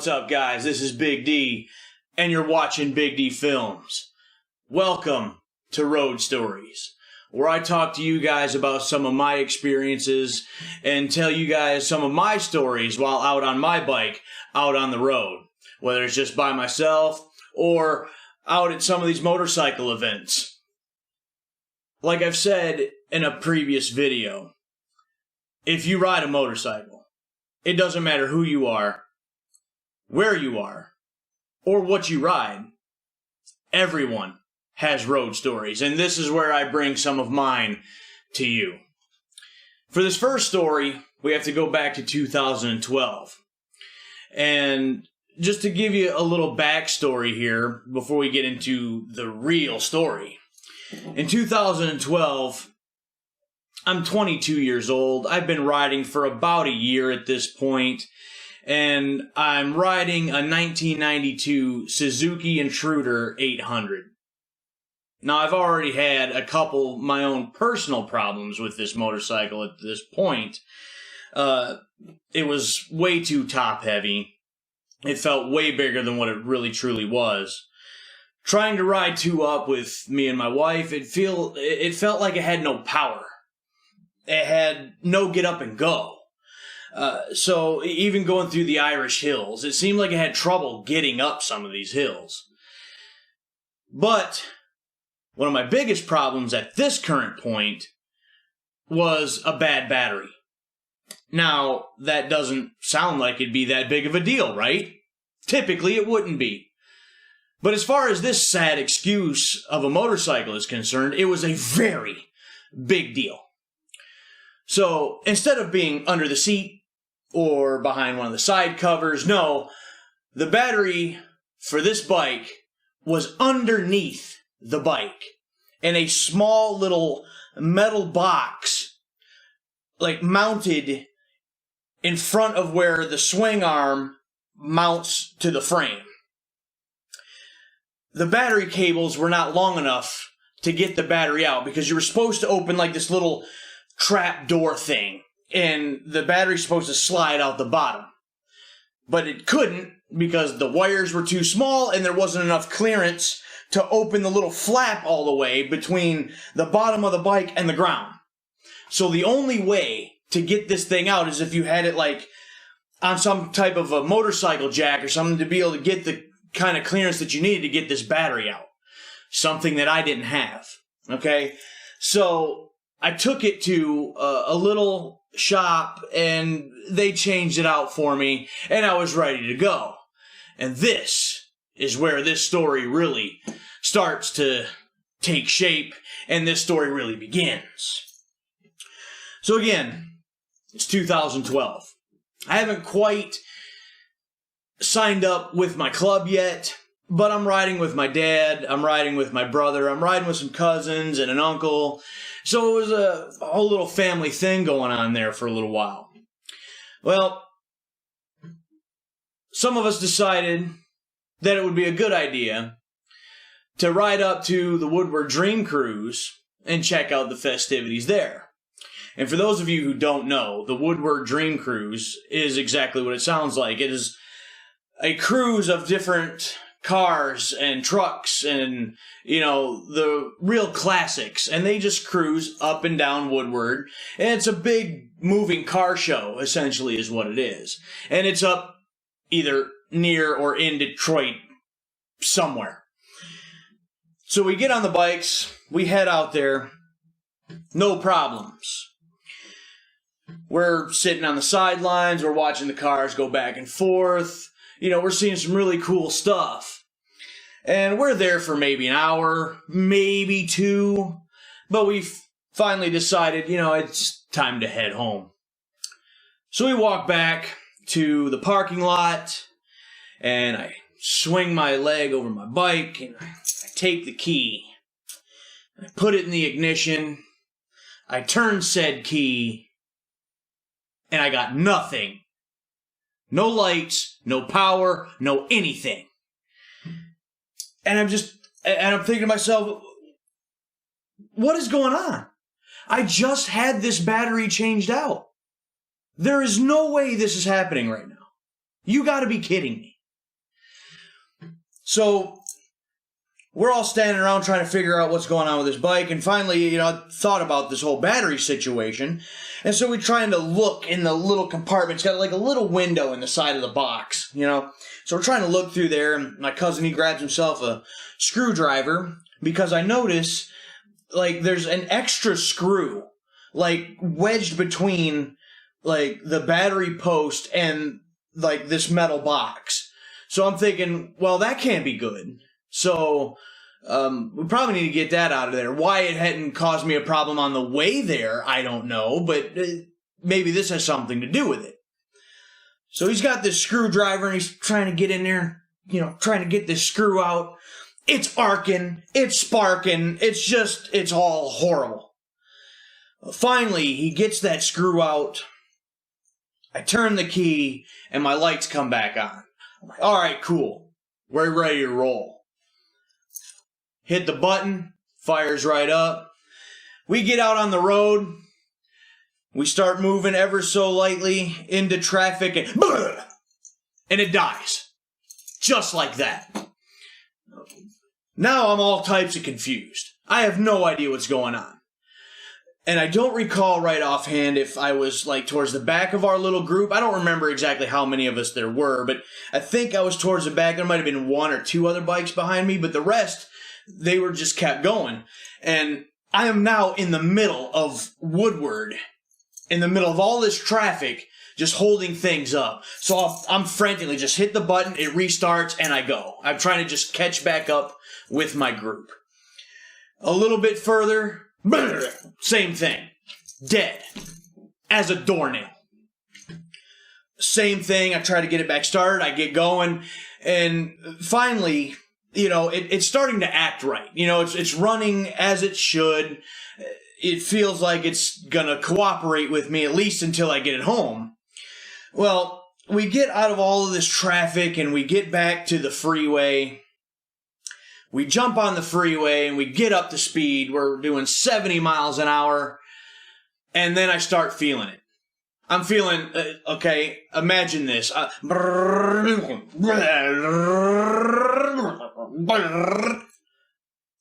what's up, guys? This is Big D, and you're watching Big D Films. Welcome to Road Stories, where I talk to you guys about some of my experiences and tell you guys some of my stories while out on my bike, out on the road, whether it's just by myself or out at some of these motorcycle events. Like I've said in a previous video, if you ride a motorcycle, it doesn't matter who you are, where you are, or what you ride. Everyone has road stories, and this is where I bring some of mine to you. For this first story, we have to go back to 2012. And just to give you a little backstory here before we get into the real story. In 2012, I'm 22 years old. I've been riding for about a year at this point, and I'm riding a 1992 Suzuki Intruder 800. Now, I've already had a couple my own personal problems with this motorcycle at this point. It was way too top heavy. It felt way bigger than what it really truly was. Trying to ride two up with me and my wife, it felt like it had no power. It had no get up and go. So even going through the Irish hills, it seemed like it had trouble getting up some of these hills. But one of my biggest problems at this current point was a bad battery. Now, that doesn't sound like it'd be that big of a deal, right? Typically, it wouldn't be. But as far as this sad excuse of a motorcycle is concerned, it was a very big deal. So, instead of being under the seat or behind one of the side covers, no, the battery for this bike was underneath the bike in a small little metal box, like mounted in front of where the swing arm mounts to the frame. The battery cables were not long enough to get the battery out because you were supposed to open like this little trap door thing, and the battery's supposed to slide out the bottom. But it couldn't because the wires were too small and there wasn't enough clearance to open the little flap all the way between the bottom of the bike and the ground. So the only way to get this thing out is if you had it like on some type of a motorcycle jack or something to be able to get the kind of clearance that you needed to get this battery out. Something that I didn't have. Okay? So I took it to a little shop, and they changed it out for me, and I was ready to go. And this is where this story really starts to take shape, and this story really begins. So again, it's 2012. I haven't quite signed up with my club yet, but I'm riding with my dad, I'm riding with my brother, I'm riding with some cousins and an uncle. So it was a whole little family thing going on there for a little while. Well, some of us decided that it would be a good idea to ride up to the Woodward Dream Cruise and check out the festivities there. And for those of you who don't know, the Woodward Dream Cruise is exactly what it sounds like. It is a cruise of different cars and trucks and, you know, the real classics. And they just cruise up and down Woodward. And it's a big moving car show, essentially, is what it is. And it's up either near or in Detroit somewhere. So we get on the bikes, we head out there, no problems. We're sitting on the sidelines, we're watching the cars go back and forth. You know, we're seeing some really cool stuff. And we're there for maybe an hour, maybe two. But we finally decided, you know, it's time to head home. So we walk back to the parking lot, and I swing my leg over my bike, and I take the key. I put it in the ignition. I turn said key, and I got nothing. No lights, no power, no anything. And I'm thinking to myself, what is going on? I just had this battery changed out. There is no way this is happening right now. You gotta be kidding me. So we're all standing around trying to figure out what's going on with this bike, and finally, I thought about this whole battery situation, and so we're trying to look in the little compartment. It's got like a little window in the side of the box, So we're trying to look through there, and my cousin, he grabs himself a screwdriver, because I notice, like, there's an extra screw, like, wedged between, like, the battery post and, like, this metal box. So I'm thinking, well, that can't be good. So we probably need to get that out of there. Why it hadn't caused me a problem on the way there, I don't know, but maybe this has something to do with it. So he's got this screwdriver and he's trying to get in there, trying to get this screw out. It's arcing, it's sparking, it's all horrible. Finally, he gets that screw out. I turn the key and my lights come back on. I'm like, all right, cool. We're ready to roll. Hit the button, fires right up. We get out on the road. We start moving ever so lightly into traffic and it dies. Just like that. Now I'm all types of confused. I have no idea what's going on. And I don't recall right offhand if I was like towards the back of our little group. I don't remember exactly how many of us there were, but I think I was towards the back. There might have been one or two other bikes behind me, but the rest, they were just kept going. And I am now in the middle of Woodward, in the middle of all this traffic, just holding things up. So I'm frantically just hit the button, it restarts, and I go. I'm trying to just catch back up with my group. A little bit further, same thing. Dead. As a doornail. Same thing, I try to get it back started, I get going, and finally, it's starting to act right. It's running as it should. It feels like it's gonna cooperate with me, at least until I get it home. Well, we get out of all of this traffic and we get back to the freeway. We jump on the freeway and we get up to speed. We're doing 70 miles an hour. And then I start feeling it. I'm feeling, okay, imagine this. The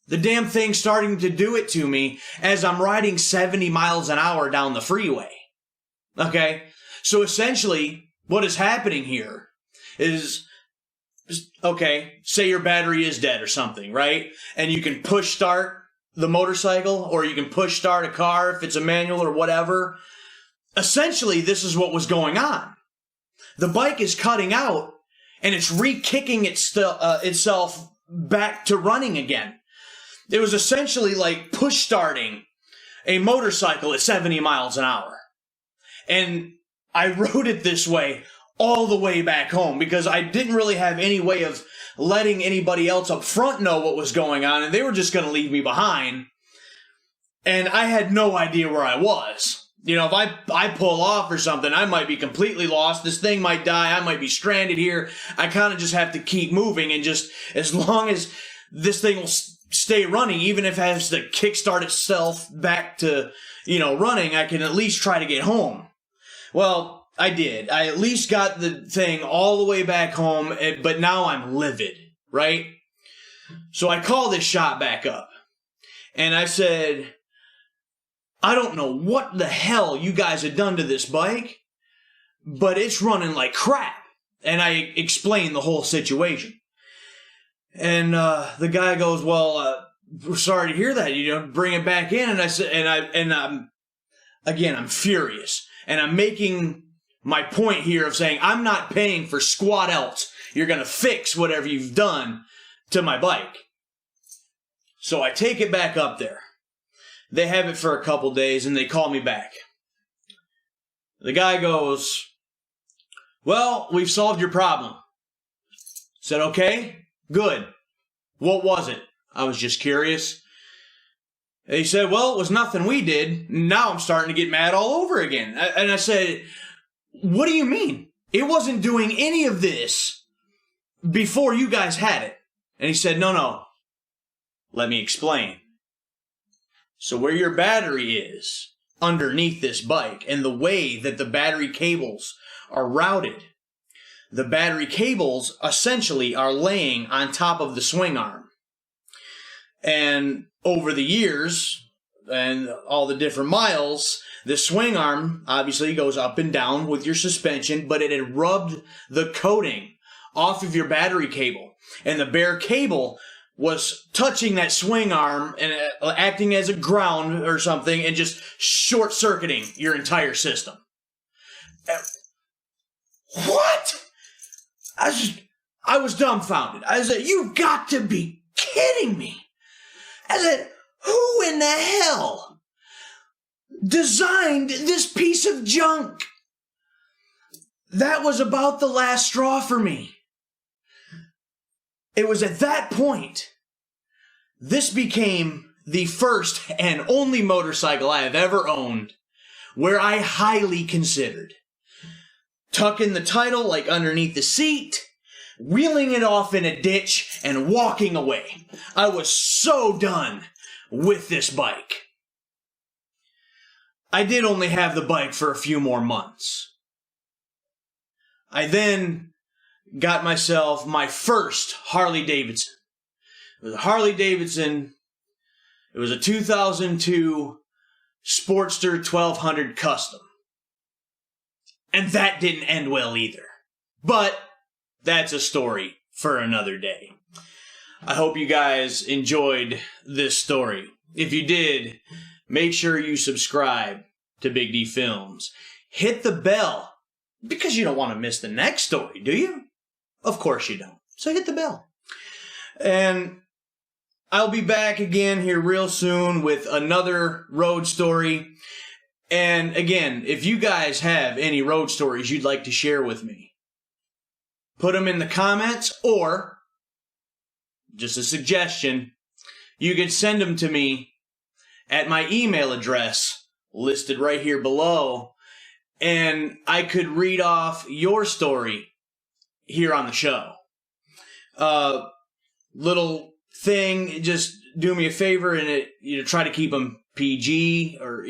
damn thing's starting to do it to me as I'm riding 70 miles an hour down the freeway. Okay? So essentially, what is happening here is, okay, say your battery is dead or something, right? And you can push start the motorcycle, or you can push start a car if it's a manual or whatever. Essentially, this is what was going on. The bike is cutting out, and it's re-kicking itself back to running again. It was essentially like push starting a motorcycle at 70 miles an hour. And I rode it this way all the way back home because I didn't really have any way of letting anybody else up front know what was going on, and they were just going to leave me behind. And I had no idea where I was. If I pull off or something, I might be completely lost. This thing might die. I might be stranded here. I kind of just have to keep moving, and just as long as this thing will stay running, even if it has to kickstart itself back to, running, I can at least try to get home. Well, I did. I at least got the thing all the way back home, but now I'm livid, right? So I called this shop back up, and I said, I don't know what the hell you guys have done to this bike, but it's running like crap. And I explained the whole situation. And the guy goes, well, we're sorry to hear that. Bring it back in. And I said, I'm furious. And I'm making my point here of saying, I'm not paying for squat else. You're going to fix whatever you've done to my bike. So I take it back up there. They have it for a couple days and they call me back. The guy goes, well, we've solved your problem. Said, okay, good. What was it? I was just curious. He said, well, it was nothing we did. Now I'm starting to get mad all over again. And I said, what do you mean? It wasn't doing any of this before you guys had it. And he said, no. Let me explain. So where your battery is underneath this bike and the way that the battery cables are routed, the battery cables essentially are laying on top of the swing arm. And over the years and all the different miles, the swing arm obviously goes up and down with your suspension, but it had rubbed the coating off of your battery cable. And the bare cable was touching that swing arm and acting as a ground or something and just short-circuiting your entire system. What? I was dumbfounded. I said, "You've got to be kidding me." I said, "Who in the hell designed this piece of junk?" That was about the last straw for me. It was at that point, this became the first and only motorcycle I have ever owned where I highly considered tucking the title like underneath the seat, wheeling it off in a ditch, and walking away. I was so done with this bike. I did only have the bike for a few more months. I then got myself my first Harley Davidson. It was a Harley Davidson. It was a 2002 Sportster 1200 Custom. And that didn't end well either. But that's a story for another day. I hope you guys enjoyed this story. If you did, make sure you subscribe to Big D Films. Hit the bell, because you don't want to miss the next story, do you? Of course you don't. So hit the bell. And I'll be back again here real soon with another road story. And again, if you guys have any road stories you'd like to share with me, put them in the comments, or just a suggestion, you can send them to me at my email address listed right here below, and I could read off your story here on the show. Little thing, just do me a favor and try to keep them PG, or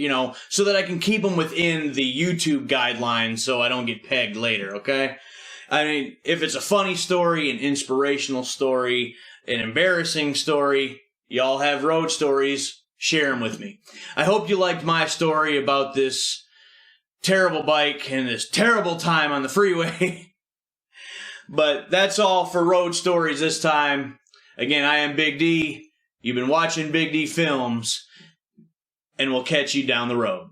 so that I can keep them within the YouTube guidelines so I don't get pegged later, okay? I mean, if it's a funny story, an inspirational story, an embarrassing story, y'all have road stories, share them with me. I hope you liked my story about this terrible bike and this terrible time on the freeway. But that's all for road stories this time. Again, I am Big D. You've been watching Big D Films, and we'll catch you down the road.